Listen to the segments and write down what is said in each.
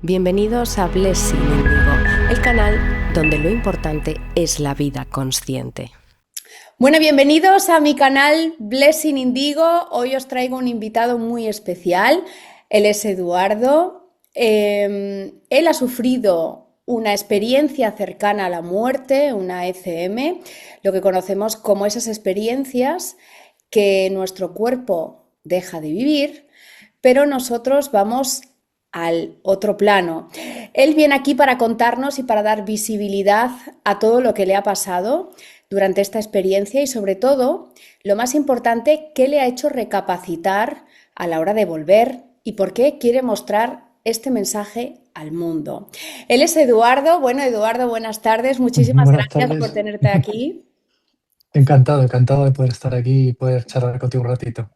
Bienvenidos a Blessing Indigo, el canal donde lo importante es la vida consciente. Bueno, bienvenidos a mi canal Blessing Indigo. Hoy os traigo un invitado muy especial. Él es Eduardo. Él ha sufrido una experiencia cercana a la muerte, una ECM, lo que conocemos como esas experiencias que nuestro cuerpo deja de vivir, pero nosotros vamos al otro plano. Él viene aquí para contarnos y para dar visibilidad a todo lo que le ha pasado durante esta experiencia y sobre todo, lo más importante, qué le ha hecho recapacitar a la hora de volver y por qué quiere mostrar este mensaje al mundo. Él es Eduardo. Bueno, Eduardo, buenas tardes. Muchísimas Buenas gracias por tardes. tenerte aquí. Encantado, encantado de poder estar aquí y poder charlar contigo un ratito.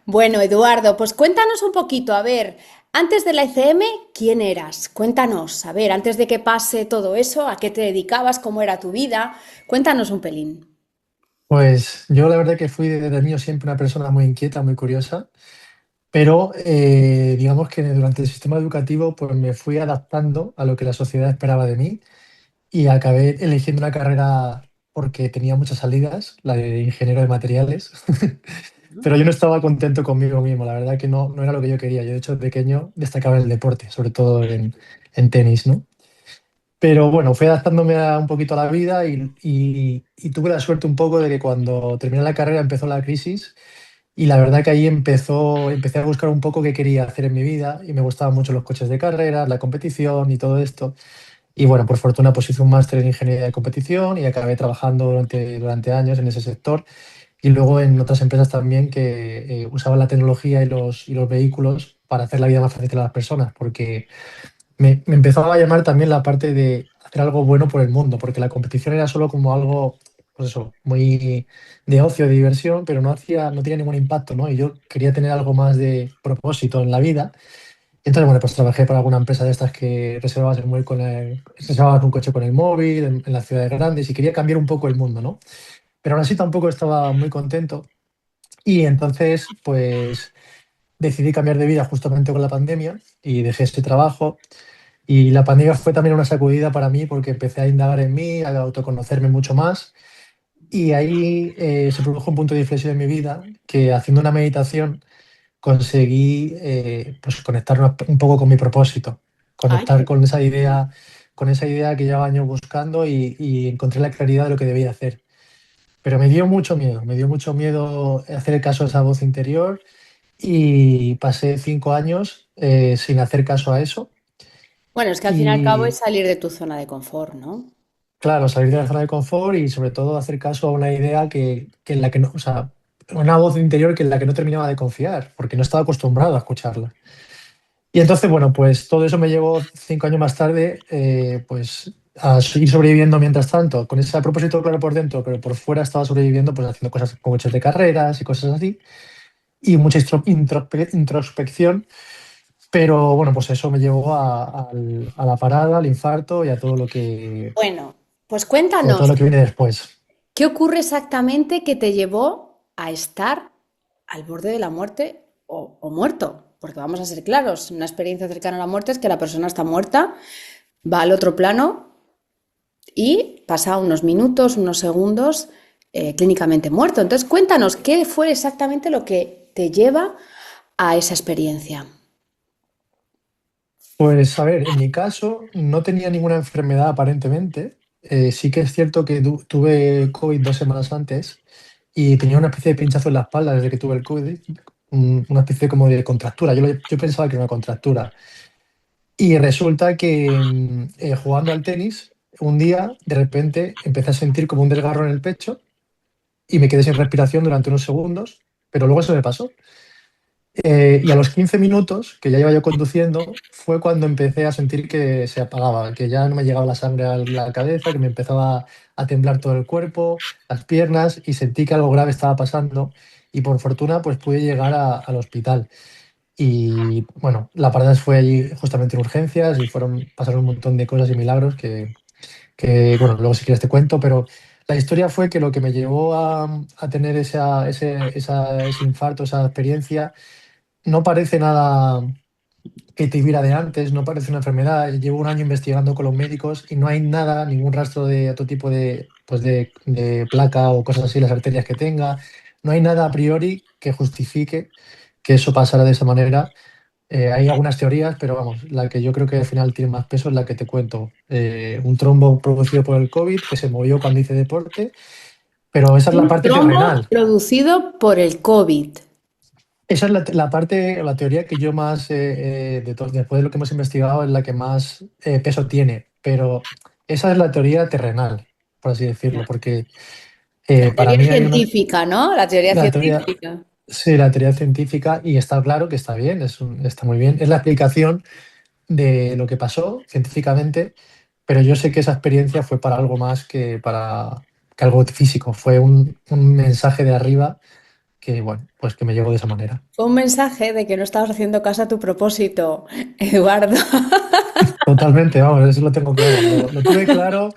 Bueno, Eduardo, pues cuéntanos un poquito, a ver, antes de la ECM, ¿quién eras? Cuéntanos, a ver, antes de que pase todo eso, ¿a qué te dedicabas? ¿Cómo era tu vida? Cuéntanos un pelín. Pues yo la verdad que fui desde niño siempre una persona muy inquieta, muy curiosa, pero digamos que durante el sistema educativo pues me fui adaptando a lo que la sociedad esperaba de mí y acabé eligiendo una carrera porque tenía muchas salidas, la de ingeniero de materiales, pero yo no estaba contento conmigo mismo, la verdad que no era lo que yo quería. Yo de hecho de pequeño destacaba en el deporte, sobre todo en tenis, ¿no? Pero bueno, fui adaptándome un poquito a la vida y tuve la suerte un poco de que cuando terminé la carrera empezó la crisis y la verdad que ahí empecé a buscar un poco qué quería hacer en mi vida y me gustaban mucho los coches de carrera, la competición y todo esto. Y bueno, por fortuna pues hice un máster en ingeniería de competición y acabé trabajando durante años en ese sector y luego en otras empresas también que usaban la tecnología y los vehículos para hacer la vida más fácil a las personas, porque me empezaba a llamar también la parte de hacer algo bueno por el mundo, porque la competición era solo como algo, pues eso, muy de ocio, de diversión, pero no tenía ningún impacto, ¿no? Y yo quería tener algo más de propósito en la vida. Entonces, bueno, pues trabajé para alguna empresa de estas que reservabas un coche con el móvil en las ciudades grandes y quería cambiar un poco el mundo, ¿no? Pero aún así tampoco estaba muy contento y entonces, pues decidí cambiar de vida justamente con la pandemia y dejé ese trabajo. Y la pandemia fue también una sacudida para mí porque empecé a indagar en mí, a autoconocerme mucho más. Y ahí se produjo un punto de inflexión en mi vida que haciendo una meditación conseguí pues conectar un poco con mi propósito, Ay, conectar con esa idea que llevaba años buscando y encontré la claridad de lo que debía hacer. Pero me dio mucho miedo hacer caso a esa voz interior y pasé 5 años sin hacer caso a eso. bueno, es que al fin y al cabo es Y salir de tu zona de confort, ¿no? claro, salir de la zona de confort y sobre todo hacer caso a una idea que en la que no, o sea, una voz interior que en la que no terminaba de confiar, porque no estaba acostumbrado a escucharla. Y entonces, bueno, pues todo eso me llevó 5 años más tarde, pues a seguir sobreviviendo mientras tanto, con ese propósito claro por dentro, pero por fuera estaba sobreviviendo, pues haciendo cosas como coches de carreras y cosas así, y mucha introspección, pero bueno, pues eso me llevó a la parada, al infarto Bueno, pues y a todo cuéntanos, lo que viene después. ¿qué ocurre exactamente que te llevó a estar al borde de la muerte o muerto? Porque vamos a ser claros, una experiencia cercana a la muerte es que la persona está muerta, va al otro plano y pasa unos minutos, unos segundos clínicamente muerto. Entonces, cuéntanos, ¿qué fue exactamente lo que te lleva a esa experiencia? Pues a ver, en mi caso no tenía ninguna enfermedad aparentemente. Sí que es cierto que tuve COVID 2 semanas antes y tenía una especie de pinchazo en la espalda desde que tuve el COVID, una especie como de contractura. Yo pensaba que era una contractura. Y resulta que jugando al tenis, un día de repente empecé a sentir como un desgarro en el pecho y me quedé sin respiración durante unos segundos, pero luego se me pasó. Y a los 15 minutos, que ya iba yo conduciendo, fue cuando empecé a sentir que se apagaba, que ya no me llegaba la sangre a la cabeza, que me empezaba a temblar todo el cuerpo, las piernas, y sentí que algo grave estaba pasando. Y por fortuna, pues pude llegar al hospital. Y bueno, la parada fue allí justamente en urgencias y pasaron un montón de cosas y milagros bueno, luego si quieres te cuento, pero la historia fue que lo que me llevó a tener ese infarto, esa experiencia, no parece nada, que te hubiera de antes, no parece una enfermedad. Llevo un año investigando con los médicos y no hay nada, ningún rastro de otro tipo de, pues de placa o cosas así, las arterias que tenga. No hay nada a priori que justifique que eso pasara de esa manera. Hay algunas teorías, pero vamos, la que yo creo que al final tiene más peso es la que te cuento. Un trombo producido por el COVID que se movió cuando hice deporte, pero esa es la Un parte trombo terrenal. producido por el COVID. Esa es la parte, la teoría que yo más, después de lo que hemos investigado, es la que más peso tiene. Pero esa es la teoría terrenal, por así decirlo, porque La para teoría mí hay una, científica, ¿no? La teoría la teoría, científica. sí, la teoría científica, y está claro que está bien, está muy bien. Es la explicación de lo que pasó científicamente, pero yo sé que esa experiencia fue para algo más que para que algo físico. Fue un mensaje de arriba que, bueno, pues que me llegó de esa manera. Fue un mensaje de que no estabas haciendo caso a tu propósito, Eduardo. Totalmente, vamos, eso lo tengo claro. Lo tuve claro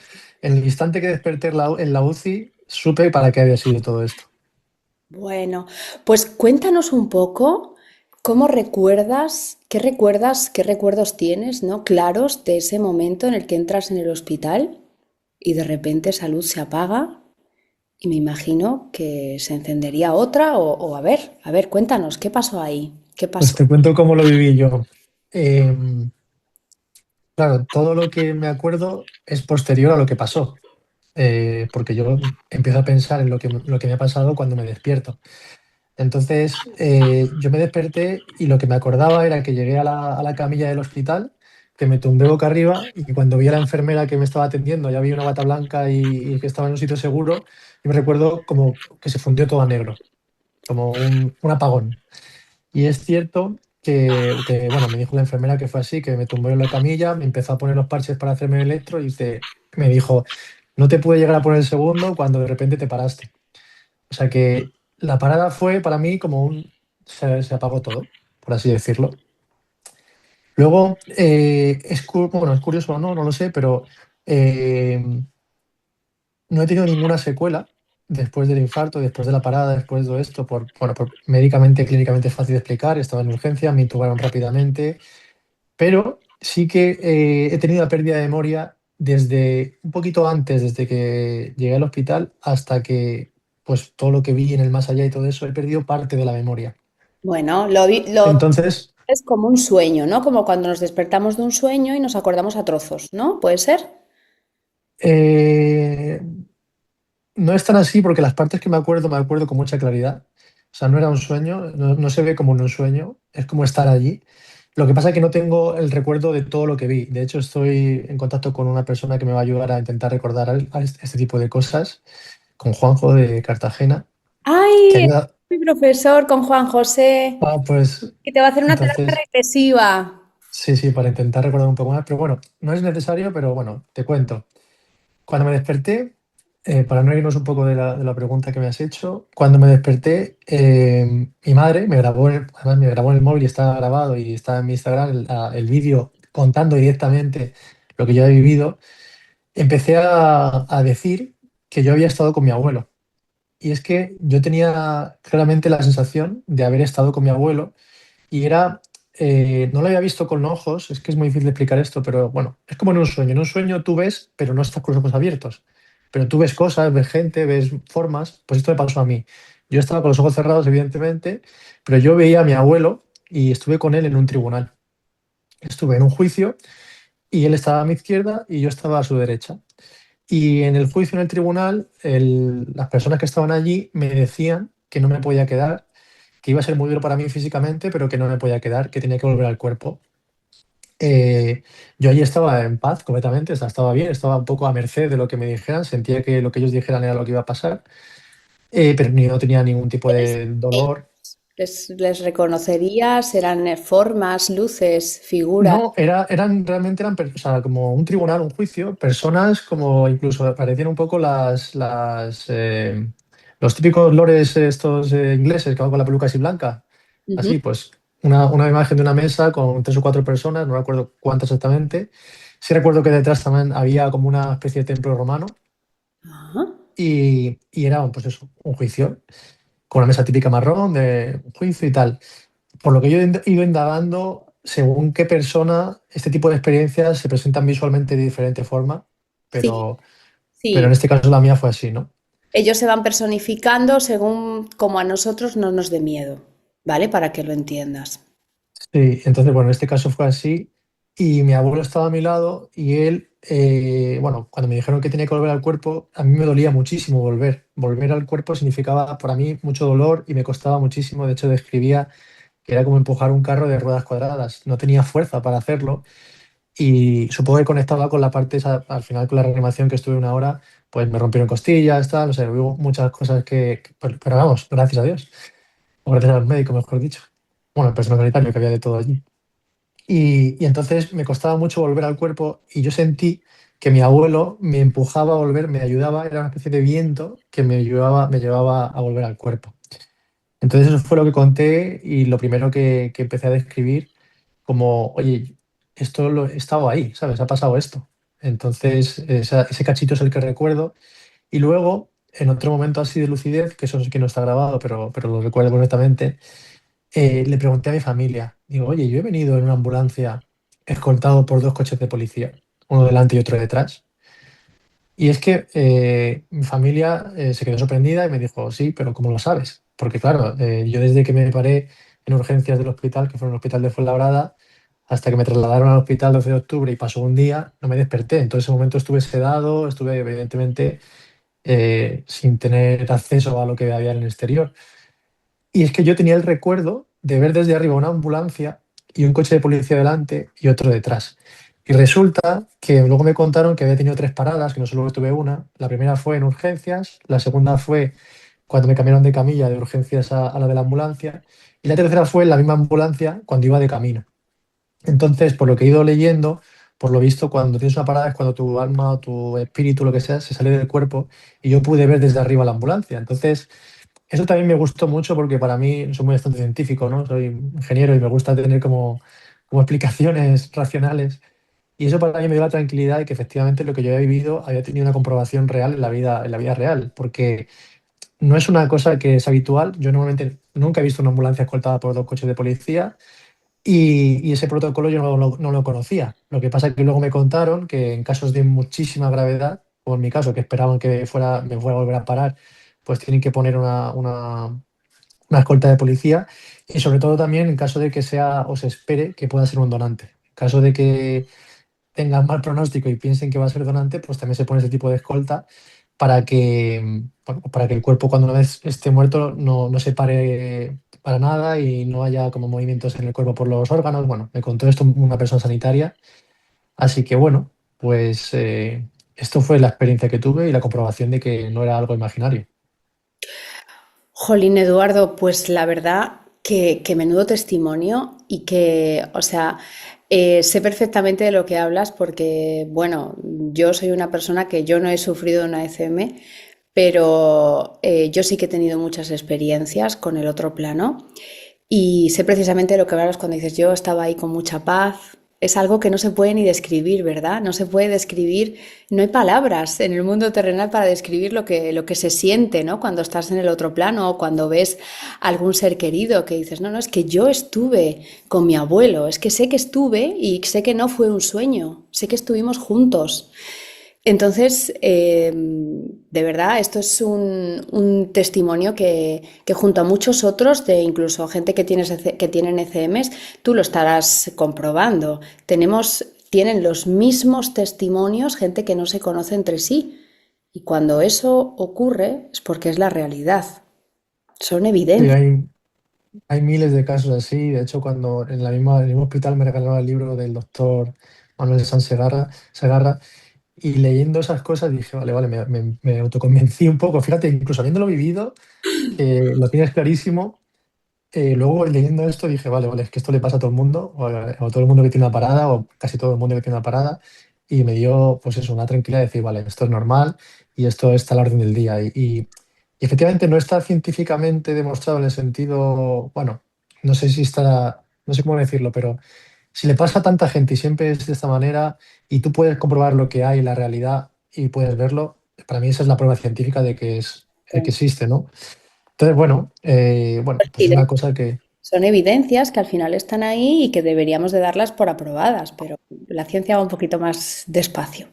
en el instante que desperté en la UCI, supe para qué había sido todo esto. Bueno, pues cuéntanos un poco cómo recuerdas, qué recuerdos tienes, ¿no? Claros de ese momento en el que entras en el hospital y de repente esa luz se apaga y me imagino que se encendería otra o a ver, cuéntanos, ¿qué pasó ahí? ¿Qué Pues pasó? te cuento cómo lo viví yo. Em, claro, todo lo que me acuerdo es posterior a lo que pasó, porque yo empiezo a pensar en lo que me ha pasado cuando me despierto. Entonces, yo me desperté y lo que me acordaba era que llegué a la camilla del hospital, que me tumbé boca arriba y que cuando vi a la enfermera que me estaba atendiendo, ya vi una bata blanca y que estaba en un sitio seguro, y me recuerdo como que se fundió todo a negro, como un apagón. Y es cierto bueno, me dijo la enfermera que fue así, que me tumbó en la camilla, me empezó a poner los parches para hacerme el electro y me dijo, no te pude llegar a poner el segundo cuando de repente te paraste. O sea que la parada fue para mí como se apagó todo, por así decirlo. Luego, bueno, es curioso o no, no lo sé, pero eh, no he tenido ninguna secuela después del infarto, después de la parada, después de todo esto, bueno, médicamente, clínicamente es fácil de explicar, estaba en urgencia, me intubaron rápidamente, pero sí que he tenido la pérdida de memoria desde un poquito antes, desde que llegué al hospital hasta que, pues todo lo que vi en el más allá y todo eso, he perdido parte de la memoria. Bueno, Entonces, es como un sueño, ¿no? Como cuando nos despertamos de un sueño y nos acordamos a trozos, ¿no? ¿Puede ser? eh, no es tan así porque las partes que me acuerdo con mucha claridad. O sea, no era un sueño, no se ve como en un sueño, es como estar allí. Lo que pasa es que no tengo el recuerdo de todo lo que vi. De hecho, estoy en contacto con una persona que me va a ayudar a intentar recordar este tipo de cosas, con Juanjo de Cartagena, que ¡Ay! Es ayuda. mi profesor con Juan José, Pues que te va a hacer una terapia entonces, regresiva. sí, sí, para intentar recordar un poco más. Pero bueno, no es necesario, pero bueno, te cuento. Cuando me desperté, para no irnos un poco de la pregunta que me has hecho, cuando me desperté, mi madre me grabó, además me grabó en el móvil y está grabado y está en mi Instagram el vídeo contando directamente lo que yo he vivido. Empecé a decir que yo había estado con mi abuelo. Y es que yo tenía claramente la sensación de haber estado con mi abuelo y no lo había visto con ojos, es que es muy difícil de explicar esto, pero bueno, es como en un sueño. En un sueño tú ves, pero no estás con los ojos abiertos. Pero tú ves cosas, ves gente, ves formas. Pues esto me pasó a mí. Yo estaba con los ojos cerrados, evidentemente, pero yo veía a mi abuelo y estuve con él en un tribunal. Estuve en un juicio y él estaba a mi izquierda y yo estaba a su derecha. Y en el juicio en el tribunal, las personas que estaban allí me decían que no me podía quedar, que iba a ser muy duro para mí físicamente, pero que no me podía quedar, que tenía que volver al cuerpo. Eh, yo allí estaba en paz completamente, o sea, estaba bien, estaba un poco a merced de lo que me dijeran, sentía que lo que ellos dijeran era lo que iba a pasar, pero no tenía ningún tipo de dolor. Les reconocerías, eran formas, luces, figuras. No, realmente o sea, como un tribunal, un juicio, personas como incluso parecían un poco los típicos lores estos ingleses que van con la peluca así blanca. Ujú. Así, pues, una imagen de una mesa con tres o cuatro personas, no recuerdo cuántas exactamente. Sí recuerdo que detrás también había como una especie de templo romano Ajá. y era, pues eso, un juicio, con una mesa típica marrón de un juicio y tal. Por lo que yo he ido indagando, según qué persona, este tipo de experiencias se presentan visualmente de diferente forma, Sí, pero en sí. este caso la mía fue así, ¿no? Ellos se van personificando según como a nosotros no nos dé miedo, ¿vale? Para que lo entiendas. Sí, entonces, bueno, en este caso fue así y mi abuelo estaba a mi lado y él, bueno, cuando me dijeron que tenía que volver al cuerpo, a mí me dolía muchísimo volver. Volver al cuerpo significaba para mí mucho dolor y me costaba muchísimo. De hecho, describía que era como empujar un carro de ruedas cuadradas. No tenía fuerza para hacerlo y supongo que conectaba con la parte esa, al final con la reanimación que estuve 1 hora, pues me rompieron costillas, tal, no sé, hubo muchas cosas pero vamos, gracias a Dios, o gracias al médico, mejor dicho. Bueno, el personal sanitario, que había de todo allí. Y entonces me costaba mucho volver al cuerpo y yo sentí que mi abuelo me empujaba a volver, me ayudaba, era una especie de viento que me llevaba a volver al cuerpo. Entonces eso fue lo que conté y lo primero que empecé a describir como, oye, esto lo he estado ahí, ¿sabes? Ha pasado esto. Entonces ese cachito es el que recuerdo y luego, en otro momento así de lucidez, que eso sí que no está grabado, pero lo recuerdo perfectamente, le pregunté a mi familia, digo, oye, yo he venido en una ambulancia escoltado por 2 coches de policía, uno delante y otro detrás. Y es que mi familia se quedó sorprendida y me dijo, sí, pero ¿cómo lo sabes? Porque claro, yo desde que me paré en urgencias del hospital, que fue en el hospital de Fuenlabrada, hasta que me trasladaron al hospital 12 de octubre y pasó un día, no me desperté. En todo ese momento estuve sedado, estuve evidentemente sin tener acceso a lo que había en el exterior. Y es que yo tenía el recuerdo de ver desde arriba una ambulancia y un coche de policía delante y otro detrás. Y resulta que luego me contaron que había tenido 3 paradas, que no solo tuve una. La primera fue en urgencias, la segunda fue cuando me cambiaron de camilla de urgencias a la de la ambulancia y la tercera fue en la misma ambulancia cuando iba de camino. Entonces, por lo que he ido leyendo, por lo visto, cuando tienes una parada es cuando tu alma o tu espíritu, lo que sea, se sale del cuerpo y yo pude ver desde arriba la ambulancia. Entonces, eso también me gustó mucho porque para mí soy muy bastante científico, ¿no? Soy ingeniero y me gusta tener como explicaciones racionales. Y eso para mí me dio la tranquilidad de que efectivamente lo que yo había vivido había tenido una comprobación real en la vida real, porque no es una cosa que es habitual. Yo normalmente nunca he visto una ambulancia escoltada por 2 coches de policía y ese protocolo yo no lo conocía. Lo que pasa es que luego me contaron que en casos de muchísima gravedad, como en mi caso, que esperaban que me fuera a volver a parar, pues tienen que poner una escolta de policía y sobre todo también en caso de que sea o se espere que pueda ser un donante. En caso de que tengan mal pronóstico y piensen que va a ser donante, pues también se pone ese tipo de escolta para que, bueno, para que el cuerpo cuando una vez esté muerto no se pare para nada y no haya como movimientos en el cuerpo por los órganos. Bueno, me contó esto una persona sanitaria, así que bueno, pues esto fue la experiencia que tuve y la comprobación de que no era algo imaginario. Jolín, Eduardo, pues la verdad que menudo testimonio y que, o sea, sé perfectamente de lo que hablas porque, bueno, yo soy una persona que yo no he sufrido una ECM, pero yo sí que he tenido muchas experiencias con el otro plano y sé precisamente de lo que hablas cuando dices yo estaba ahí con mucha paz. Es algo que no se puede ni describir, ¿verdad? No se puede describir, no hay palabras en el mundo terrenal para describir lo que se siente, ¿no? Cuando estás en el otro plano o cuando ves algún ser querido que dices, no, no, es que yo estuve con mi abuelo, es que sé que estuve y sé que no fue un sueño, sé que estuvimos juntos. Entonces, de verdad, esto es un testimonio que junto a muchos otros, de incluso gente que tienen ECMs, tú lo estarás comprobando. Tienen los mismos testimonios gente que no se conoce entre sí. Y cuando eso ocurre es porque es la realidad. Son Sí, evidentes. hay miles de casos así. De hecho, cuando en el mismo hospital me regalaron el libro del doctor Manuel Segarra, y leyendo esas cosas dije, vale, vale, me autoconvencí un poco. Fíjate, incluso habiéndolo vivido, que lo tienes clarísimo, luego leyendo esto dije, vale, vale, es que esto le pasa a todo el mundo, o todo el mundo que tiene una parada, o casi todo el mundo que tiene una parada, y me dio, pues eso, una tranquilidad de decir, vale, esto es normal y esto está a la orden del día. Y efectivamente no está científicamente demostrado en el sentido, bueno, no sé si está, no sé cómo decirlo, pero si le pasa a tanta gente y siempre es de esta manera y tú puedes comprobar lo que hay en la realidad y puedes verlo, para mí esa es la prueba científica de que existe, ¿no? Entonces, bueno, pues es una cosa que... Son evidencias que al final están ahí y que deberíamos de darlas por aprobadas, pero la ciencia va un poquito más despacio.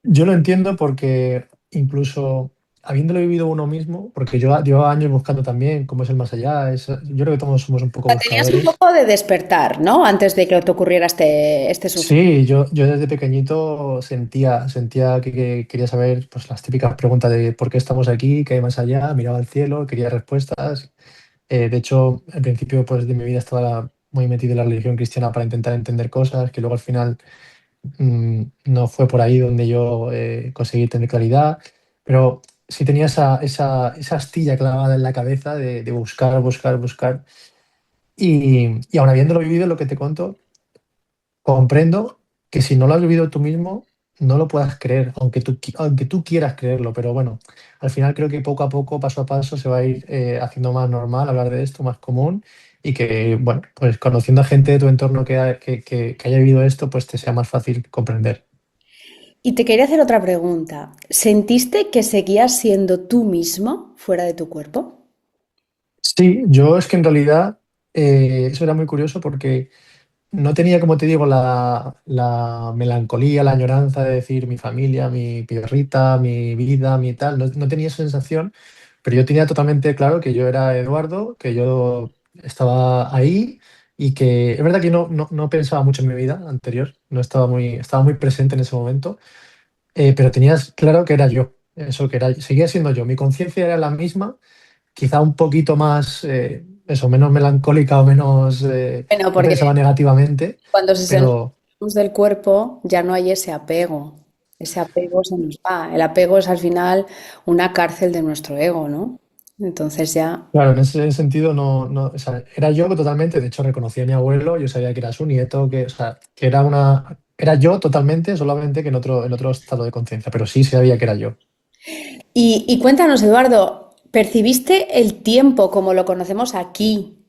Yo lo entiendo porque incluso habiéndolo vivido uno mismo, porque yo llevo años buscando también cómo es el más allá, yo creo que todos somos un poco Tenías un buscadores. poco de despertar, ¿no? Antes de que te ocurriera este suceso. Sí, yo desde pequeñito sentía que quería saber pues, las típicas preguntas de por qué estamos aquí, qué hay más allá, miraba al cielo, quería respuestas. De hecho, al principio pues, de mi vida estaba muy metido en la religión cristiana para intentar entender cosas, que luego al final no fue por ahí donde yo conseguí tener claridad, pero sí tenía esa astilla clavada en la cabeza de buscar, buscar, buscar. Y aun habiéndolo vivido, lo que te cuento, comprendo que si no lo has vivido tú mismo, no lo puedas creer, aunque tú quieras creerlo, pero bueno, al final creo que poco a poco, paso a paso, se va a ir haciendo más normal hablar de esto, más común, y que, bueno, pues conociendo a gente de tu entorno que haya vivido esto, pues te sea más fácil comprender. Y te quería hacer otra pregunta. ¿Sentiste que seguías siendo tú mismo fuera de tu cuerpo? Sí, yo es que en realidad eso era muy curioso porque no tenía, como te digo, la melancolía, la añoranza de decir mi familia, mi perrita, mi vida, mi tal. No, no tenía esa sensación, pero yo tenía totalmente claro que yo era Eduardo, que yo estaba ahí y que es verdad que no pensaba mucho en mi vida anterior, no estaba muy presente en ese momento, pero tenías claro que era yo, eso que era, seguía siendo yo. Mi conciencia era la misma, quizá un poquito más, eso, menos melancólica o menos, Bueno, no porque pensaba negativamente, cuando se pero separamos del cuerpo ya no hay ese apego. Ese apego se nos va. El apego es al final una cárcel de nuestro ego, ¿no? Entonces ya. claro, en ese sentido o sea, era yo totalmente, de hecho reconocí a mi abuelo, yo sabía que era su nieto, o sea, que era yo totalmente, solamente que en otro estado de conciencia, pero sí sabía que era yo. Y cuéntanos, Eduardo, ¿percibiste el tiempo como lo conocemos aquí,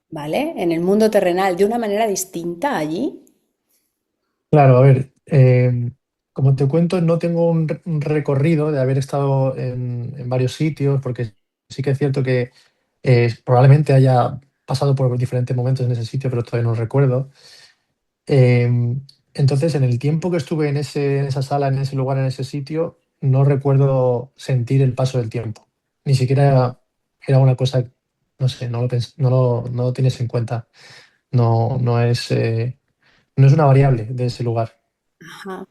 ¿vale? En el mundo terrenal, de una manera distinta allí? Claro, a ver, como te cuento, no tengo un recorrido de haber estado en varios sitios, porque sí que es cierto que probablemente haya pasado por diferentes momentos en ese sitio, pero todavía no lo recuerdo. Eh, entonces, en el tiempo que estuve en esa sala, en ese lugar, en ese sitio, no recuerdo sentir el paso del tiempo. Ni siquiera era una cosa, no sé, no lo tienes en cuenta. No es una variable de ese lugar. Ajá.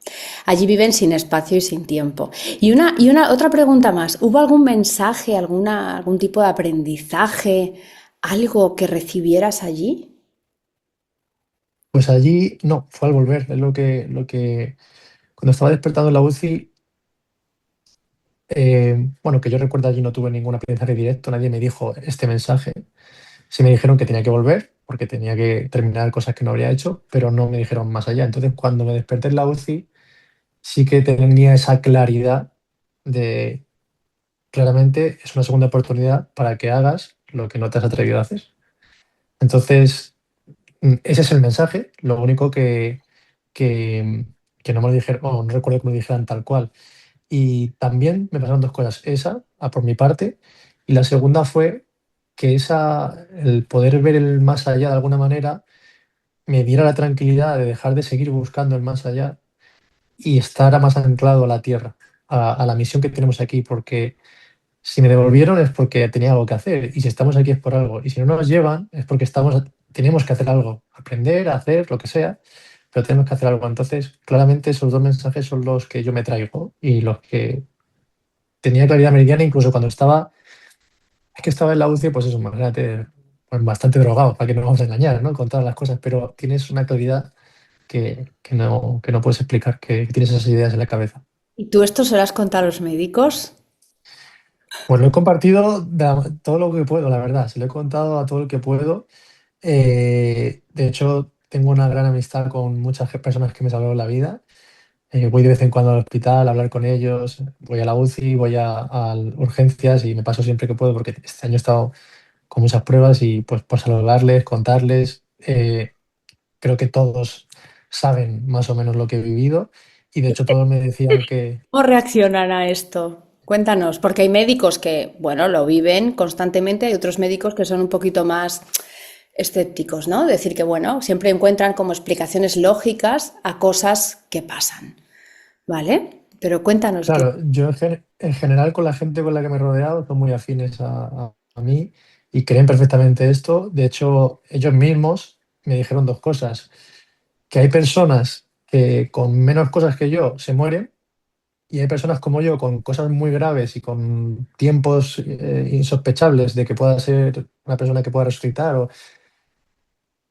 Allí viven sin espacio y sin tiempo. Y una otra pregunta más. ¿Hubo algún mensaje, algún tipo de aprendizaje, algo que recibieras allí? Pues allí no, fue al volver. Es cuando estaba despertando en la UCI, bueno, que yo recuerdo allí no tuve ningún aprendizaje directo, nadie me dijo este mensaje. Sí me dijeron que tenía que volver porque tenía que terminar cosas que no habría hecho, pero no me dijeron más allá. Entonces, cuando me desperté en la UCI, sí que tenía esa claridad de claramente es una segunda oportunidad para que hagas lo que no te has atrevido a hacer. Entonces, ese es el mensaje, lo único que, que no me lo dijeron, bueno, no recuerdo que me lo dijeran tal cual. Y también me pasaron dos cosas. Esa, por mi parte, y la segunda fue que el poder ver el más allá de alguna manera me diera la tranquilidad de dejar de seguir buscando el más allá y estar más anclado a la tierra, a la misión que tenemos aquí, porque si me devolvieron es porque tenía algo que hacer y si estamos aquí es por algo y si no nos llevan es porque tenemos que hacer algo, aprender, hacer lo que sea, pero tenemos que hacer algo. Entonces, claramente esos dos mensajes son los que yo me traigo y los que tenía claridad meridiana incluso cuando estaba en la UCI, pues eso, imagínate, pues bastante drogado, para que no nos vamos a engañar, ¿no? Con todas las cosas, pero tienes una claridad que no puedes explicar, que tienes esas ideas en la cabeza. ¿Y tú esto se lo has contado a los médicos? Pues lo he compartido todo lo que puedo, la verdad, se lo he contado a todo el que puedo. De hecho, tengo una gran amistad con muchas personas que me salvaron la vida. Voy de vez en cuando al hospital a hablar con ellos, voy a la UCI, voy a urgencias y me paso siempre que puedo porque este año he estado con muchas pruebas y pues por saludarles, contarles. Creo que todos saben más o menos lo que he vivido y de hecho todos me decían que, ¿Cómo reaccionan a esto? Cuéntanos, porque hay médicos que, bueno, lo viven constantemente, hay otros médicos que son un poquito más escépticos, ¿no? Decir que, bueno, siempre encuentran como explicaciones lógicas a cosas que pasan, ¿vale? Pero cuéntanos qué. Claro, yo en general con la gente con la que me he rodeado son muy afines a mí y creen perfectamente esto. De hecho, ellos mismos me dijeron dos cosas, que hay personas que con menos cosas que yo se mueren y hay personas como yo con cosas muy graves y con tiempos insospechables de que pueda ser una persona que pueda resucitar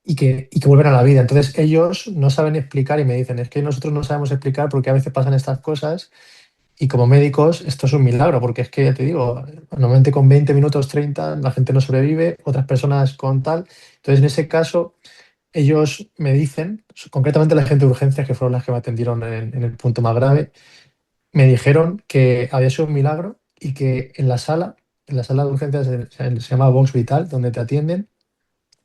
y que vuelven a la vida. Entonces ellos no saben explicar y me dicen, es que nosotros no sabemos explicar porque a veces pasan estas cosas y como médicos esto es un milagro, porque es que ya te digo, normalmente con 20 minutos, 30 la gente no sobrevive, otras personas con tal. Entonces en ese caso ellos me dicen, concretamente la gente de urgencias, que fueron las que me atendieron en el punto más grave, me dijeron que había sido un milagro y que en la sala de urgencias se llama Box Vital, donde te atienden,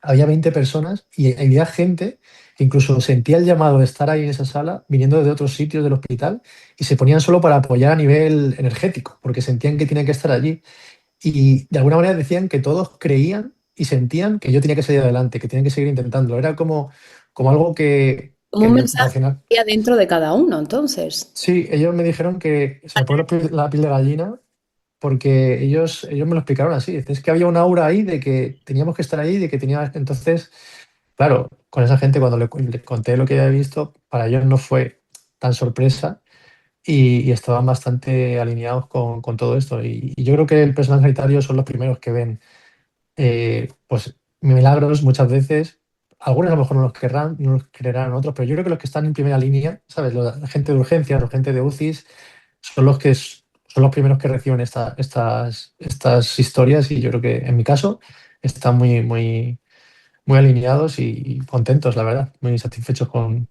había 20 personas y había gente que incluso sentía el llamado de estar ahí en esa sala, viniendo de otros sitios del hospital, y se ponían solo para apoyar a nivel energético, porque sentían que tenían que estar allí. Y de alguna manera decían que todos creían y sentían que yo tenía que seguir adelante, que tenían que seguir intentándolo. Era como algo Como que un me mensaje emocionaba. que había dentro de cada uno, entonces. Sí, ellos me dijeron que se me pone la piel de gallina porque ellos me lo explicaron así. Es que había un aura ahí de que teníamos que estar ahí, de que tenía. Entonces, claro, con esa gente cuando le conté lo que había visto, para ellos no fue tan sorpresa y estaban bastante alineados con todo esto. Y yo creo que el personal sanitario son los primeros que ven pues milagros muchas veces. Algunos a lo mejor no los querrán, no los creerán otros, pero yo creo que los que están en primera línea, ¿sabes? La gente de urgencias, la gente de UCIs, son los que son los primeros que reciben estas historias y yo creo que en mi caso están muy alineados y contentos, la verdad, muy satisfechos con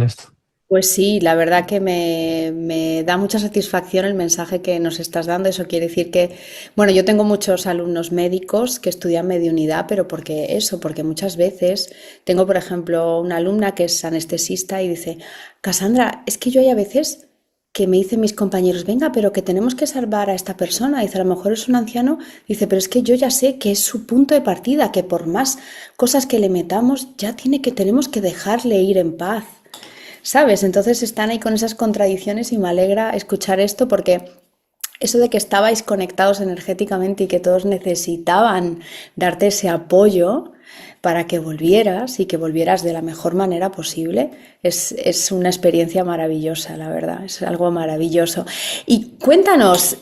esto. Pues sí, la verdad que me da mucha satisfacción el mensaje que nos estás dando. Eso quiere decir que, bueno, yo tengo muchos alumnos médicos que estudian mediunidad, pero porque eso, porque muchas veces tengo, por ejemplo, una alumna que es anestesista y dice, Cassandra, es que yo hay a veces que me dicen mis compañeros, venga, pero que tenemos que salvar a esta persona. Dice, a lo mejor es un anciano. Dice, pero es que yo ya sé que es su punto de partida, que por más cosas que le metamos, ya tenemos que dejarle ir en paz. ¿Sabes? Entonces están ahí con esas contradicciones y me alegra escuchar esto porque eso de que estabais conectados energéticamente y que todos necesitaban darte ese apoyo para que volvieras y que volvieras de la mejor manera posible, es una experiencia maravillosa, la verdad, es algo maravilloso. Y cuéntanos,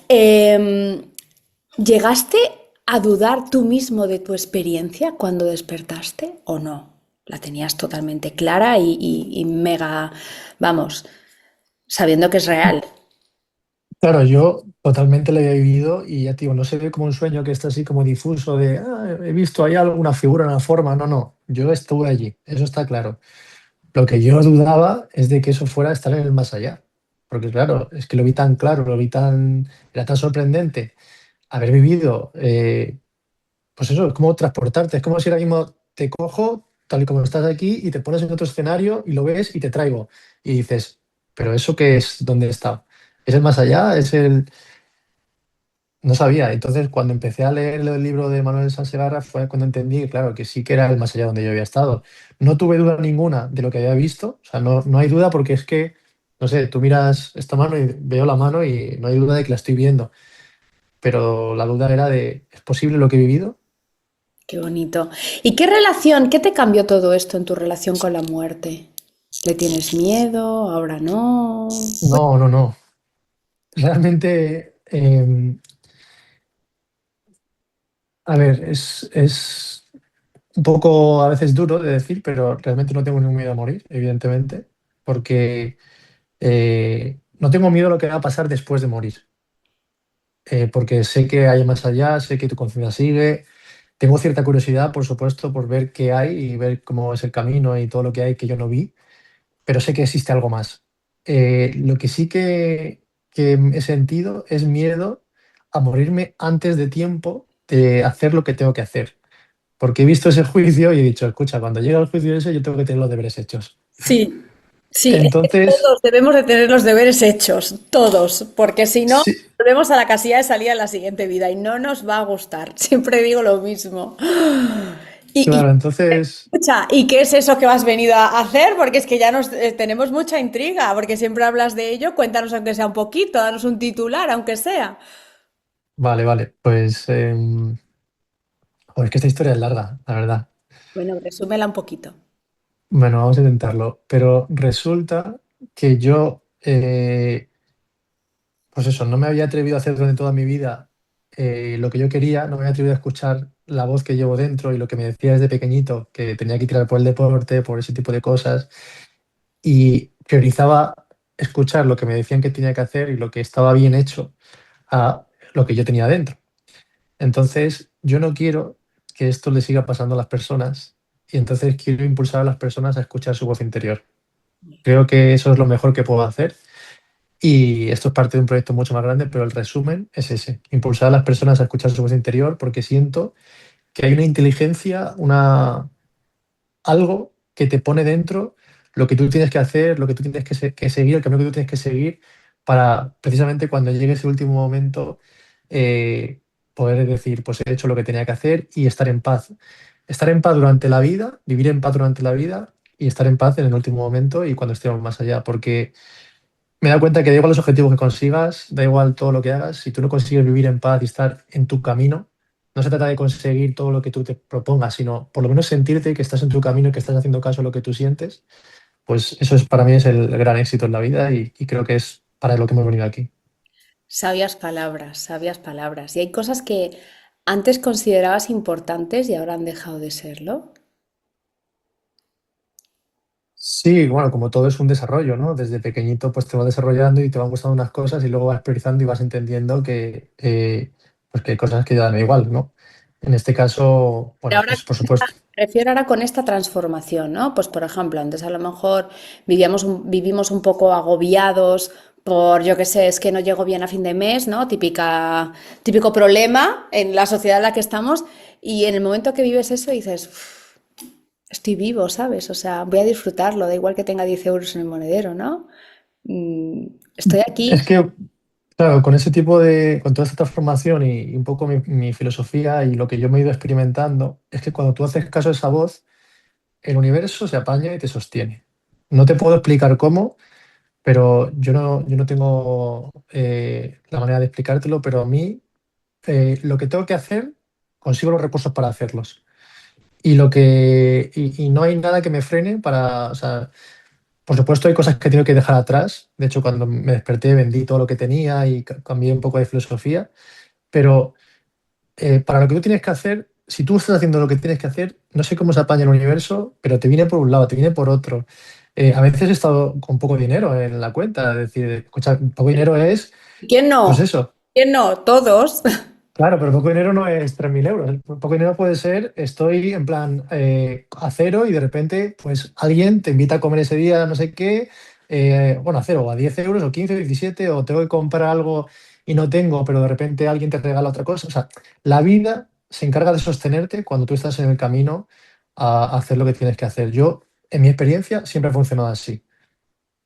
¿llegaste a dudar tú mismo de tu experiencia cuando despertaste o no? La tenías totalmente clara y mega, vamos, sabiendo que es real. Claro, yo totalmente lo he vivido y ya te digo, no se ve como un sueño que está así como difuso de, he visto ahí alguna figura, una forma. No, no, yo estuve allí, eso está claro. Lo que yo dudaba es de que eso fuera estar en el más allá. Porque claro, es que lo vi tan claro, era tan sorprendente haber vivido, pues eso, es como transportarte, es como si ahora mismo te cojo tal y como estás aquí y te pones en otro escenario y lo ves y te traigo. Y dices, pero ¿eso qué es? ¿Dónde está? ¿Es el más allá? No sabía. Entonces, cuando empecé a leer el libro de Manuel Sansegarra fue cuando entendí, claro, que sí que era el más allá donde yo había estado. No tuve duda ninguna de lo que había visto, o sea, no hay duda porque es que, no sé, tú miras esta mano y veo la mano y no hay duda de que la estoy viendo, pero la duda era de, ¿es posible lo que he vivido? Qué bonito. ¿Y qué relación, qué te cambió todo esto en tu relación con la muerte? ¿Le tienes miedo? ¿Ahora no? No, no, no. Realmente, a ver, es un poco a veces duro de decir, pero realmente no tengo ningún miedo a morir, evidentemente, porque no tengo miedo a lo que va a pasar después de morir, porque sé que hay más allá, sé que tu conciencia sigue. Tengo cierta curiosidad, por supuesto, por ver qué hay y ver cómo es el camino y todo lo que hay que yo no vi, pero sé que existe algo más. Lo que sí que he sentido es miedo a morirme antes de tiempo de hacer lo que tengo que hacer, porque he visto ese juicio y he dicho, escucha, cuando llegue el juicio ese yo tengo que tener los deberes hechos. Sí, sí, es que Entonces, todos debemos de tener los deberes hechos, todos, porque si no, sí, volvemos a la casilla de salida en la siguiente vida y no nos va a gustar. Siempre digo lo mismo. Y, Claro, entonces, escucha, ¿y qué es eso que has venido a hacer? Porque es que ya nos tenemos mucha intriga, porque siempre hablas de ello. Cuéntanos aunque sea un poquito, danos un titular, aunque sea. vale, vale, pues, joder, es que esta historia es larga, la verdad. Bueno, resúmela un poquito. Bueno, vamos a intentarlo, pero resulta que yo, pues eso, no me había atrevido a hacer durante toda mi vida lo que yo quería, no me había atrevido a escuchar la voz que llevo dentro y lo que me decía desde pequeñito, que tenía que tirar por el deporte, por ese tipo de cosas, y priorizaba escuchar lo que me decían que tenía que hacer y lo que estaba bien hecho a lo que yo tenía dentro. Entonces, yo no quiero que esto le siga pasando a las personas y entonces quiero impulsar a las personas a escuchar su voz interior. Creo que eso es lo mejor que puedo hacer y esto es parte de un proyecto mucho más grande, pero el resumen es ese, impulsar a las personas a escuchar su voz interior porque siento que hay una inteligencia, algo que te pone dentro lo que tú tienes que hacer, lo que tú tienes que seguir, el camino que tú tienes que seguir para precisamente cuando llegue ese último momento eh, poder decir, pues he hecho lo que tenía que hacer y estar en paz. Estar en paz durante la vida, vivir en paz durante la vida y estar en paz en el último momento y cuando estemos más allá, porque me he dado cuenta que da igual los objetivos que consigas, da igual todo lo que hagas, si tú no consigues vivir en paz y estar en tu camino, no se trata de conseguir todo lo que tú te propongas, sino por lo menos sentirte que estás en tu camino y que estás haciendo caso a lo que tú sientes, pues eso es para mí es el gran éxito en la vida y creo que es para lo que hemos venido aquí. Sabias palabras, sabias palabras. Y hay cosas que antes considerabas importantes y ahora han dejado de serlo. Sí, bueno, como todo es un desarrollo, ¿no? Desde pequeñito pues te vas desarrollando y te van gustando unas cosas y luego vas priorizando y vas entendiendo pues que hay cosas que ya dan igual, ¿no? En este caso, Pero bueno, ahora pues por supuesto. me refiero ahora con esta transformación, ¿no? Pues por ejemplo, antes a lo mejor vivimos un poco agobiados por, yo qué sé, es que no llego bien a fin de mes, ¿no? Típico problema en la sociedad en la que estamos. Y en el momento que vives eso dices, "Uf, estoy vivo, ¿sabes? O sea, voy a disfrutarlo, da igual que tenga 10 euros en el monedero, ¿no? Mm, Estoy Es aquí. que, claro, con toda esta transformación y un poco mi filosofía y lo que yo me he ido experimentando, es que cuando tú haces caso a esa voz, el universo se apaña y te sostiene. No te puedo explicar cómo, pero yo no tengo la manera de explicártelo, pero a mí lo que tengo que hacer, consigo los recursos para hacerlos. Y no hay nada que me frene para, o sea, por supuesto, hay cosas que tengo que dejar atrás. De hecho, cuando me desperté vendí todo lo que tenía y cambié un poco de filosofía. Pero para lo que tú tienes que hacer, si tú estás haciendo lo que tienes que hacer, no sé cómo se apaña el universo, pero te viene por un lado, te viene por otro. A veces he estado con poco dinero en la cuenta. Es decir, escucha, poco dinero es, ¿Quién pues no? eso. ¿Quién no? Todos. Claro, pero poco dinero no es 3.000 euros. Poco dinero puede ser, estoy en plan a cero y de repente, pues alguien te invita a comer ese día, no sé qué, bueno, a cero, o a 10 euros, o 15, o 17, o tengo que comprar algo y no tengo, pero de repente alguien te regala otra cosa. O sea, la vida se encarga de sostenerte cuando tú estás en el camino a hacer lo que tienes que hacer. Yo, en mi experiencia, siempre ha funcionado así.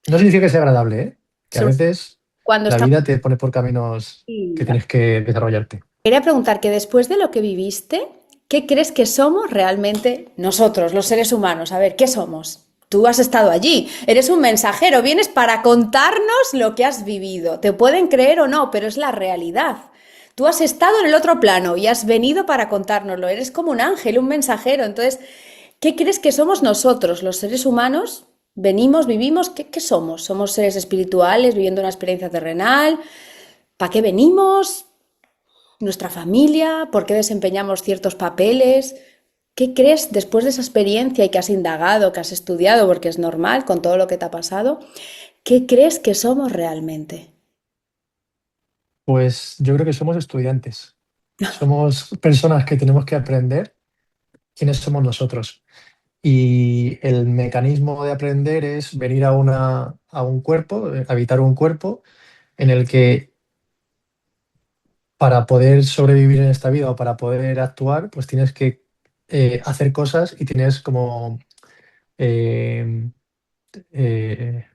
No significa que sea agradable, ¿eh? Que a veces Cuando la estamos vida te pone por caminos que tienes que desarrollarte. Quería preguntar que después de lo que viviste, ¿qué crees que somos realmente nosotros, los seres humanos? A ver, ¿qué somos? Tú has estado allí, eres un mensajero, vienes para contarnos lo que has vivido. Te pueden creer o no, pero es la realidad. Tú has estado en el otro plano y has venido para contárnoslo. Eres como un ángel, un mensajero. Entonces, ¿qué crees que somos nosotros, los seres humanos? Venimos, vivimos, ¿qué somos? ¿Somos seres espirituales viviendo una experiencia terrenal? ¿Para qué venimos? Nuestra familia, por qué desempeñamos ciertos papeles. ¿Qué crees después de esa experiencia y que has indagado, que has estudiado, porque es normal con todo lo que te ha pasado? ¿Qué crees que somos realmente? Pues yo creo que somos estudiantes. Somos personas que tenemos que aprender quiénes somos nosotros. Y el mecanismo de aprender es venir a un cuerpo, habitar un cuerpo en el que para poder sobrevivir en esta vida o para poder actuar, pues tienes que hacer cosas y tienes como eh, eh,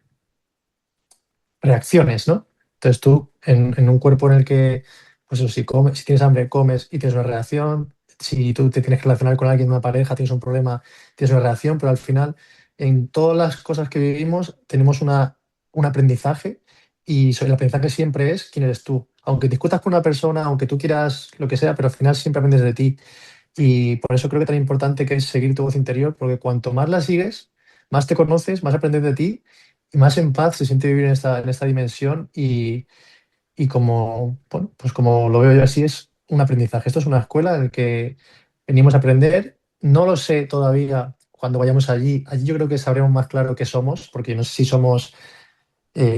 reacciones, ¿no? Entonces tú en un cuerpo en el que, pues eso, si comes, si tienes hambre, comes y tienes una reacción, si tú te tienes que relacionar con alguien, una pareja, tienes un problema, tienes una reacción, pero al final en todas las cosas que vivimos tenemos un aprendizaje y el aprendizaje siempre es quién eres tú. Aunque discutas con una persona, aunque tú quieras lo que sea, pero al final siempre aprendes de ti. Y por eso creo que tan importante que es seguir tu voz interior, porque cuanto más la sigues, más te conoces, más aprendes de ti y más en paz se siente vivir en esta dimensión. Y como, bueno, pues como lo veo yo así, es un aprendizaje. Esto es una escuela en la que venimos a aprender. No lo sé todavía cuando vayamos allí. Allí yo creo que sabremos más claro qué somos, porque no sé si somos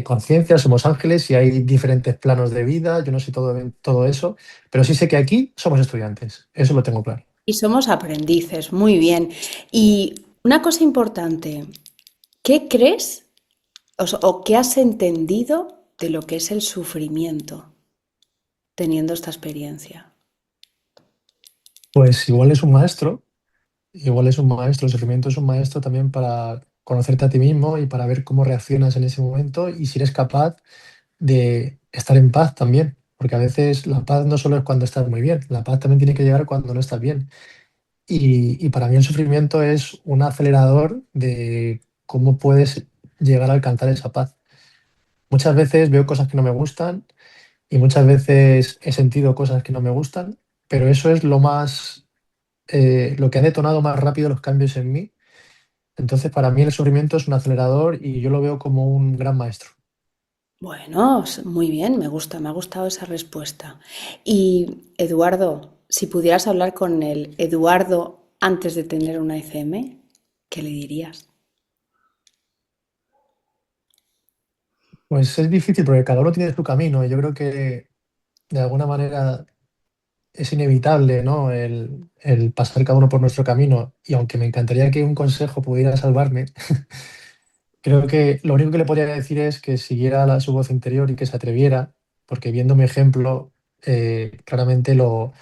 conciencia, somos ángeles, si hay diferentes planos de vida, yo no sé todo eso, pero sí sé que aquí somos estudiantes. Eso lo tengo claro. Y somos aprendices, muy bien. Y una cosa importante, ¿qué crees o qué has entendido de lo que es el sufrimiento teniendo esta experiencia? Pues igual es un maestro, el sufrimiento es un maestro también para conocerte a ti mismo y para ver cómo reaccionas en ese momento y si eres capaz de estar en paz también, porque a veces la paz no solo es cuando estás muy bien, la paz también tiene que llegar cuando no estás bien. Y para mí el sufrimiento es un acelerador de cómo puedes llegar a alcanzar esa paz. Muchas veces veo cosas que no me gustan y muchas veces he sentido cosas que no me gustan, pero eso es lo que ha detonado más rápido los cambios en mí. Entonces, para mí el sufrimiento es un acelerador y yo lo veo como un gran maestro. Bueno, muy bien, me ha gustado esa respuesta. Y Eduardo, si pudieras hablar con el Eduardo antes de tener una ECM, ¿qué le dirías? Pues es difícil porque cada uno tiene su camino y yo creo que de alguna manera es inevitable, ¿no? El pasar cada uno por nuestro camino. Y aunque me encantaría que un consejo pudiera salvarme, creo que lo único que le podría decir es que siguiera su voz interior y que se atreviera, porque viendo mi ejemplo, claramente lo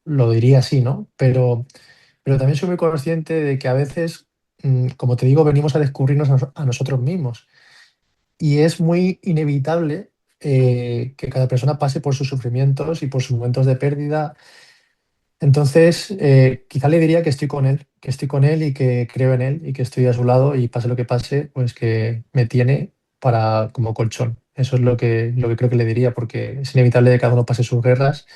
diría así, ¿no? Pero también soy muy consciente de que a veces, como te digo, venimos a descubrirnos a nosotros mismos. Y es muy inevitable que cada persona pase por sus sufrimientos y por sus momentos de pérdida. Entonces, quizá le diría que estoy con él y que creo en él y que estoy a su lado y pase lo que pase, pues que me tiene para como colchón. Eso es lo que creo que le diría, porque es inevitable que cada uno pase sus guerras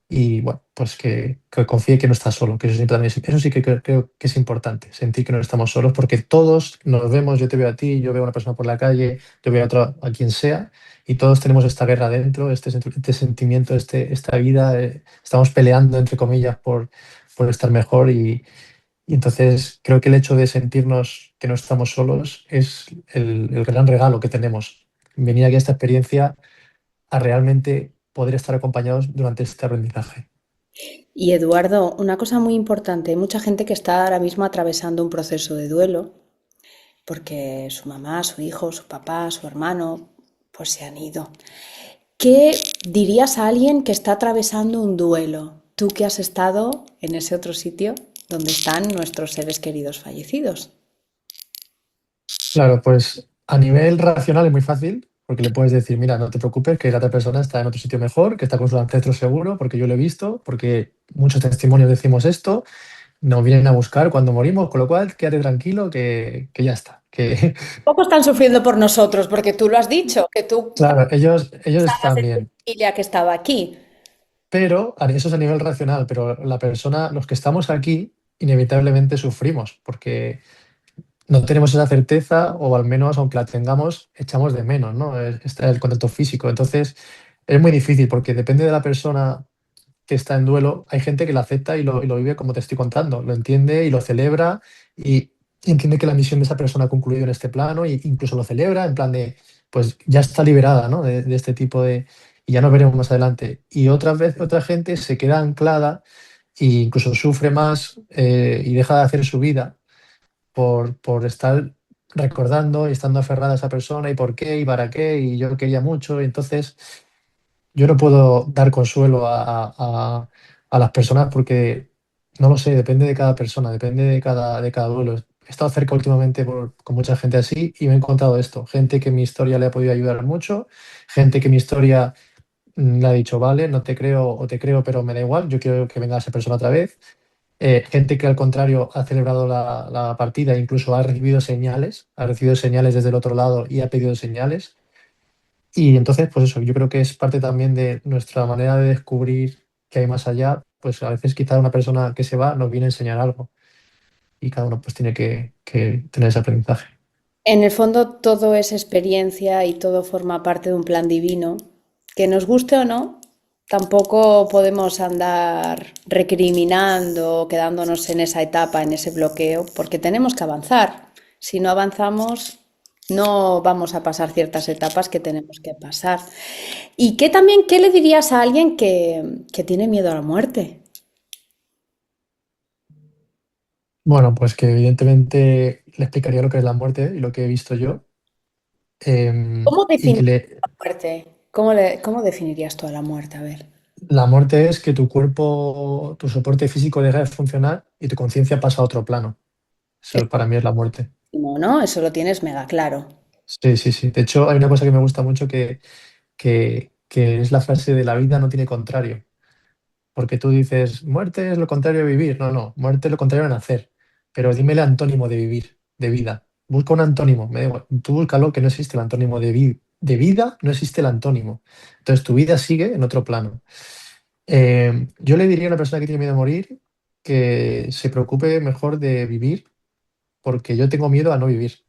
y bueno, pues que confíe que no está solo, que eso, eso sí que creo que es importante, sentir que no estamos solos, porque todos nos vemos, yo te veo a ti, yo veo a una persona por la calle, yo veo a otro, a quien sea, y todos tenemos esta guerra dentro, este sentimiento, esta vida, estamos peleando, entre comillas, por estar mejor y entonces creo que el hecho de sentirnos que no estamos solos es el gran regalo que tenemos. Venir aquí a esta experiencia a realmente poder estar acompañados durante este aprendizaje. Y Eduardo, una cosa muy importante, hay mucha gente que está ahora mismo atravesando un proceso de duelo porque su mamá, su hijo, su papá, su hermano, pues se han ido. ¿Qué dirías a alguien que está atravesando un duelo? Tú que has estado en ese otro sitio donde están nuestros seres queridos fallecidos. Claro, pues a nivel racional es muy fácil, porque le puedes decir, mira, no te preocupes, que la otra persona está en otro sitio mejor, que está con sus ancestros seguro, porque yo lo he visto, porque muchos testimonios decimos esto, nos vienen a buscar cuando morimos, con lo cual quédate tranquilo que ya está. Que, Poco están sufriendo por nosotros, porque tú lo has dicho, que tú claro, ellos pensabas están en tu bien, familia que estaba aquí. pero eso es a nivel racional, pero la persona, los que estamos aquí, inevitablemente sufrimos, porque no tenemos esa certeza, o al menos, aunque la tengamos, echamos de menos, ¿no? Está el contacto físico. Entonces, es muy difícil porque depende de la persona que está en duelo. Hay gente que lo acepta y lo vive como te estoy contando, lo entiende y lo celebra y entiende que la misión de esa persona ha concluido en este plano e incluso lo celebra en plan de, pues ya está liberada, ¿no? De este tipo de... Y ya nos veremos más adelante. Y otra gente se queda anclada e incluso sufre más y deja de hacer su vida por estar recordando y estando aferrada a esa persona y por qué y para qué y yo quería mucho. Y entonces yo no puedo dar consuelo a las personas porque no lo sé, depende de cada persona, depende de cada duelo. He estado cerca últimamente con mucha gente así y me he encontrado esto, gente que mi historia le ha podido ayudar mucho, gente que mi historia le ha dicho, vale, no te creo o te creo, pero me da igual, yo quiero que venga esa persona otra vez. Gente que al contrario ha celebrado la partida, incluso ha recibido señales desde el otro lado y ha pedido señales. Y entonces, pues eso, yo creo que es parte también de nuestra manera de descubrir qué hay más allá. Pues a veces quizá una persona que se va nos viene a enseñar algo y cada uno pues tiene que tener ese aprendizaje. En el fondo todo es experiencia y todo forma parte de un plan divino. Que nos guste o no, tampoco podemos andar recriminando o quedándonos en esa etapa, en ese bloqueo, porque tenemos que avanzar. Si no avanzamos, no vamos a pasar ciertas etapas que tenemos que pasar. ¿Y qué también, qué le dirías a alguien que tiene miedo a la muerte? Bueno, pues que evidentemente le explicaría lo que es la muerte y lo que he visto yo. ¿Cómo Y que definirías la muerte? ¿Cómo definirías tú a la muerte? A ver. la muerte es que tu cuerpo, tu soporte físico deja de funcionar y tu conciencia pasa a otro plano. Es Eso para mí es la muerte. ¿no? Eso lo tienes mega claro. Sí, sí, sí. De hecho, hay una cosa que me gusta mucho que es la frase de la vida no tiene contrario. Porque tú dices, muerte es lo contrario de vivir. No, no, muerte es lo contrario de nacer. Pero dime el antónimo de vivir, de vida. Busca un antónimo, me da igual. Tú búscalo que no existe el antónimo de vida, no existe el antónimo. Entonces tu vida sigue en otro plano. Yo le diría a una persona que tiene miedo a morir que se preocupe mejor de vivir, porque yo tengo miedo a no vivir.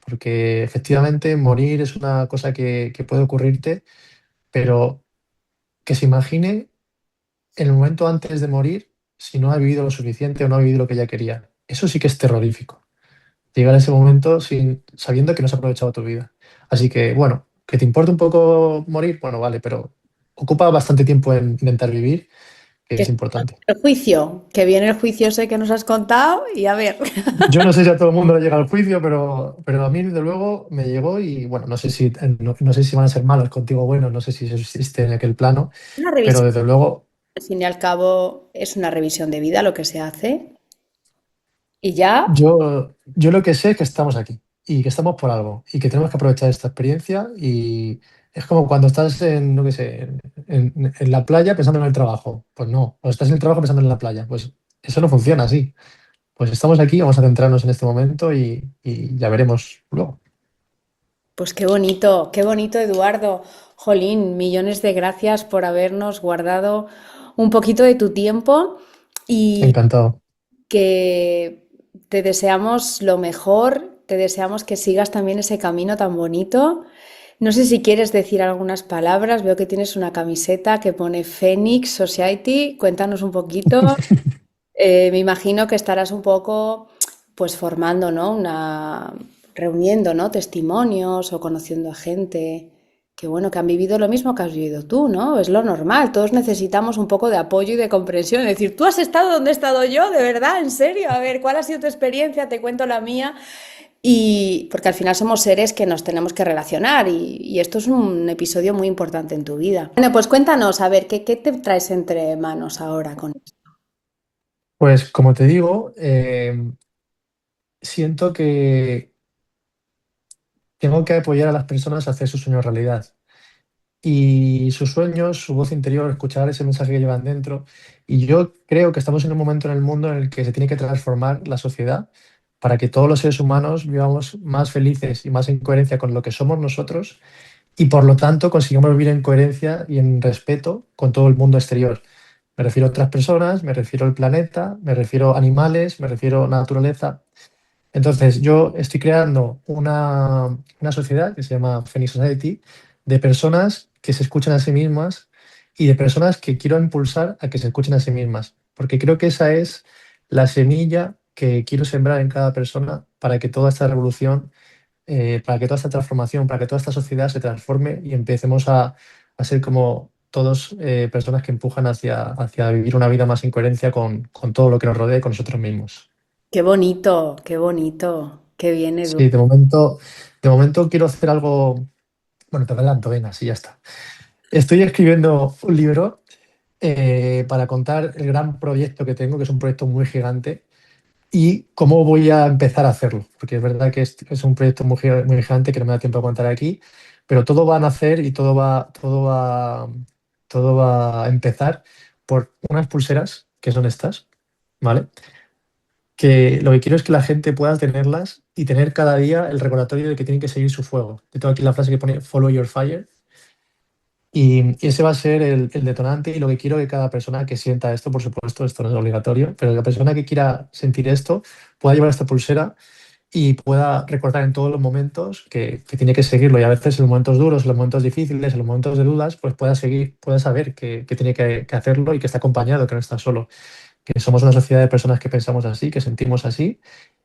Porque efectivamente morir es una cosa que puede ocurrirte, pero que se imagine en el momento antes de morir si no ha vivido lo suficiente o no ha vivido lo que ella quería. Eso sí que es terrorífico. Llegar a ese momento sabiendo que no has aprovechado tu vida. Así que, bueno, que te importe un poco morir, bueno, vale, pero ocupa bastante tiempo en intentar vivir, que Que es importante. el juicio, que viene el juicio ese que nos has contado y a ver. Yo no sé si a todo el mundo le llega al juicio, pero a mí, desde luego, me llegó y, bueno, no sé si van a ser malos contigo, bueno, no sé si eso existe en aquel plano, Una pero revisión, desde luego al fin y al cabo, es una revisión de vida lo que se hace. Y ya, yo lo que sé es que estamos aquí y que estamos por algo y que tenemos que aprovechar esta experiencia y es como cuando estás en, no qué sé, en la playa pensando en el trabajo. Pues no, o estás en el trabajo pensando en la playa. Pues eso no funciona así. Pues estamos aquí, vamos a centrarnos en este momento y ya veremos luego. pues qué bonito, Eduardo. Jolín, millones de gracias por habernos guardado un poquito de tu tiempo y Encantado. que te deseamos lo mejor, te deseamos que sigas también ese camino tan bonito. No sé si quieres decir algunas palabras, veo que tienes una camiseta que pone Phoenix Society, cuéntanos un poquito. Me imagino que estarás un poco, pues formando, ¿no? Reuniendo, ¿no? Testimonios o conociendo a gente que, bueno, que han vivido lo mismo que has vivido tú, ¿no? Es lo normal, todos necesitamos un poco de apoyo y de comprensión. Es decir, tú has estado donde he estado yo, de verdad, en serio. A ver, ¿cuál ha sido tu experiencia? Te cuento la mía. Y porque al final somos seres que nos tenemos que relacionar y esto es un episodio muy importante en tu vida. Bueno, pues cuéntanos, a ver, ¿qué te traes entre manos ahora con esto? Pues como te digo, siento que tengo que apoyar a las personas a hacer sus sueños realidad. Y sus sueños, su voz interior, escuchar ese mensaje que llevan dentro. Y yo creo que estamos en un momento en el mundo en el que se tiene que transformar la sociedad para que todos los seres humanos vivamos más felices y más en coherencia con lo que somos nosotros y por lo tanto consigamos vivir en coherencia y en respeto con todo el mundo exterior. Me refiero a otras personas, me refiero al planeta, me refiero a animales, me refiero a naturaleza. Entonces, yo estoy creando una sociedad que se llama Phoenix Society de personas que se escuchan a sí mismas y de personas que quiero impulsar a que se escuchen a sí mismas, porque creo que esa es la semilla que quiero sembrar en cada persona para que toda esta revolución, para que toda esta transformación, para que toda esta sociedad se transforme y empecemos a ser como todos personas que empujan hacia vivir una vida más en coherencia con todo lo que nos rodea y con nosotros mismos. Qué bonito, qué bien, Edu. Sí, de momento quiero hacer algo. Bueno, te adelanto, venga, así ya está. Estoy escribiendo un libro para contar el gran proyecto que tengo, que es un proyecto muy gigante, y cómo voy a empezar a hacerlo, porque es verdad que es un proyecto muy gigante que no me da tiempo a contar aquí, pero todo va a nacer y todo va a empezar por unas pulseras, que son estas, ¿vale? Que lo que quiero es que la gente pueda tenerlas y tener cada día el recordatorio de que tienen que seguir su fuego. Yo tengo aquí la frase que pone Follow your fire, y ese va a ser el detonante, y lo que quiero que cada persona que sienta esto, por supuesto, esto no es obligatorio, pero que la persona que quiera sentir esto pueda llevar esta pulsera y pueda recordar en todos los momentos que tiene que seguirlo, y a veces en los momentos duros, en los momentos difíciles, en los momentos de dudas, pues pueda seguir, pueda saber que tiene que hacerlo y que está acompañado, que no está solo, que somos una sociedad de personas que pensamos así, que sentimos así,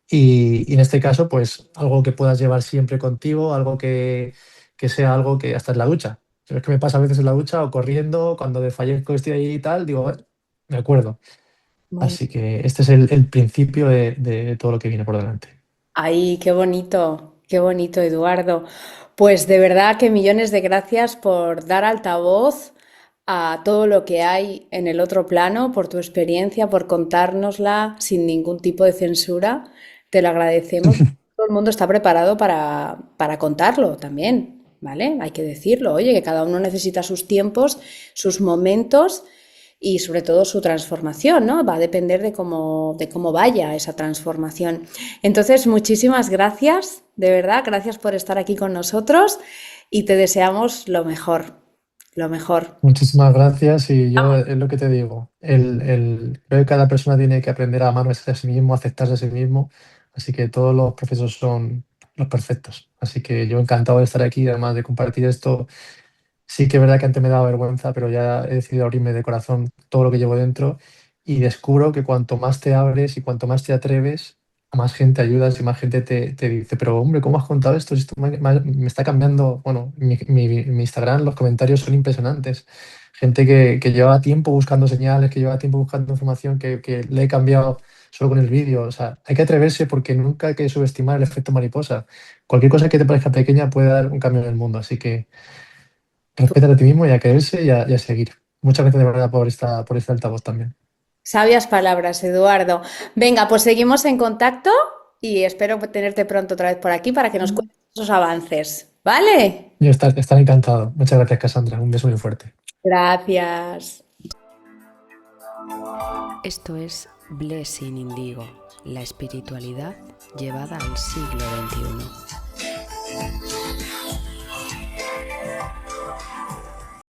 y en este caso, pues algo que puedas llevar siempre contigo, algo que sea algo que hasta en la ducha. Es que me pasa a veces en la ducha o corriendo, cuando desfallezco estoy ahí y tal, digo, me acuerdo". Bueno. Así que este es el principio de todo lo que viene por delante. Ay, qué bonito, Eduardo. Pues de verdad que millones de gracias por dar altavoz a todo lo que hay en el otro plano, por tu experiencia, por contárnosla sin ningún tipo de censura. Te lo agradecemos. Todo el mundo está preparado para contarlo también, ¿vale? Hay que decirlo. Oye, que cada uno necesita sus tiempos, sus momentos y sobre todo su transformación, ¿no? Va a depender de cómo vaya esa transformación. Entonces, muchísimas gracias, de verdad, gracias por estar aquí con nosotros y te deseamos lo mejor, lo mejor. Muchísimas gracias, y yo es lo que te digo, creo que cada persona tiene que aprender a amarse a sí mismo, a aceptarse a sí mismo, así que todos los procesos son los perfectos. Así que yo encantado de estar aquí, además de compartir esto. Sí que es verdad que antes me daba vergüenza, pero ya he decidido abrirme de corazón todo lo que llevo dentro, y descubro que cuanto más te abres y cuanto más te atreves, a más gente ayudas y más gente te dice, pero hombre, ¿cómo has contado esto? Si esto me está cambiando. Bueno, mi Instagram, los comentarios son impresionantes. Gente que llevaba tiempo buscando señales, que llevaba tiempo buscando información, que le he cambiado solo con el vídeo. O sea, hay que atreverse, porque nunca hay que subestimar el efecto mariposa. Cualquier cosa que te parezca pequeña puede dar un cambio en el mundo, así que respétate a ti mismo y a quererse y a seguir. Muchas gracias de verdad por este altavoz también. Sabias palabras, Eduardo. Venga, pues seguimos en contacto y espero tenerte pronto otra vez por aquí para que nos cuentes esos avances, ¿vale? Yo estar encantado. Muchas gracias, Cassandra. Un beso muy fuerte. Gracias. Esto es Blessing Indigo, la espiritualidad llevada al siglo XXI.